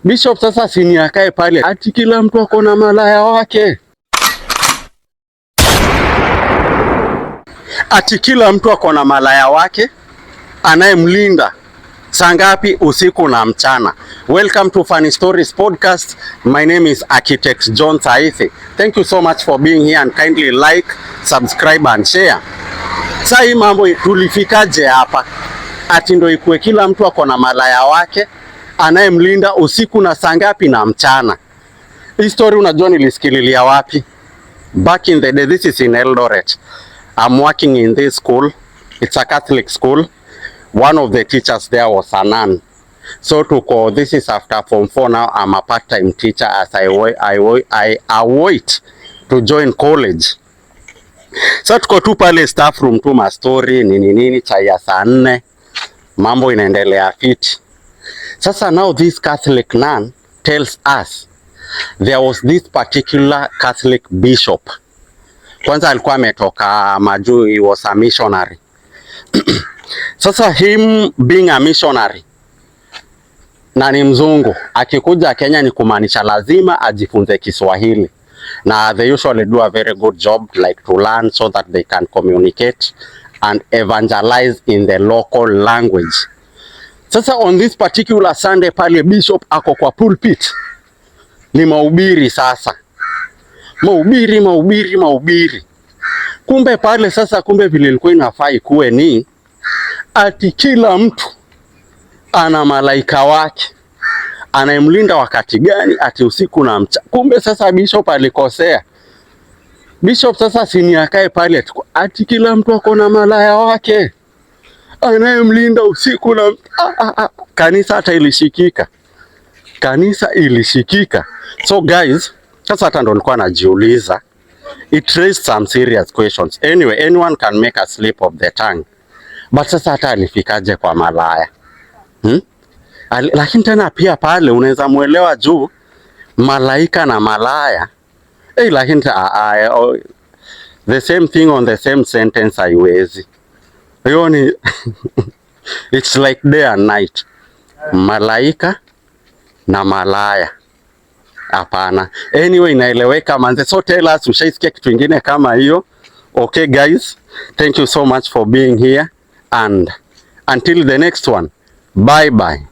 Bishop sasa sini akae pale ati kila mtu ako na malaya wake. Ati kila mtu ako na malaya wake anayemlinda saa ngapi? Usiku na mchana. Welcome to Funny Stories podcast. My name is Architect John Saithi. Thank you so much for being here and kindly like, subscribe and share. Sasa hii mambo tulifikaje hapa? Ati ndio ikuwe kila mtu ako na malaya wake anayemlinda usiku na saa ngapi na mchana. Hii story unajua nilisikililia wapi? Back in the day, this is in Eldoret. I'm working in this school. It's a Catholic school. One of the teachers there was a nun. So this is after Form 4 now. I'm a part-time teacher as I await to join college. So tuko tu pale staff room tu ma story nini chai ya saa 4. Mambo inaendelea fiti. Sasa now this Catholic nun tells us there was this particular Catholic bishop. Kwanza alikuwa ametoka majuu, he was a missionary. Sasa him being a missionary na ni mzungu, akikuja Kenya ni kumaanisha lazima ajifunze Kiswahili. Na they usually do a very good job like to learn so that they can communicate and evangelize in the local language. Sasa on this particular Sunday pale bishop ako kwa pulpit. Ni mahubiri sasa. Mahubiri. Kumbe pale sasa, kumbe vile ilikuwa inafaa ikuwe ni ati kila mtu ana malaika wake anayemlinda wakati gani, ati usiku na mchana. Kumbe sasa bishop alikosea. Bishop sasa sini akae pale ati kila mtu ako na malaya wake anayemlinda usiku na kanisa hata ilishikika. So guys, sasa hata ndo nilikuwa najiuliza, it raised some serious questions. Anyway, anyone can make a slip of the tongue. But sasa hata alifikaje kwa malaya? Lakini tena pia pale unaweza muelewa juu malaika na malaya. Lakini the same thing on the same sentence haiwezi. Hiyo ni it's like day and night. Malaika na malaya. Hapana. Anyway, inaeleweka manze. So tell us, ushaisikia kitu kingine kama hiyo? Okay guys, thank you so much for being here and until the next one. Bye bye.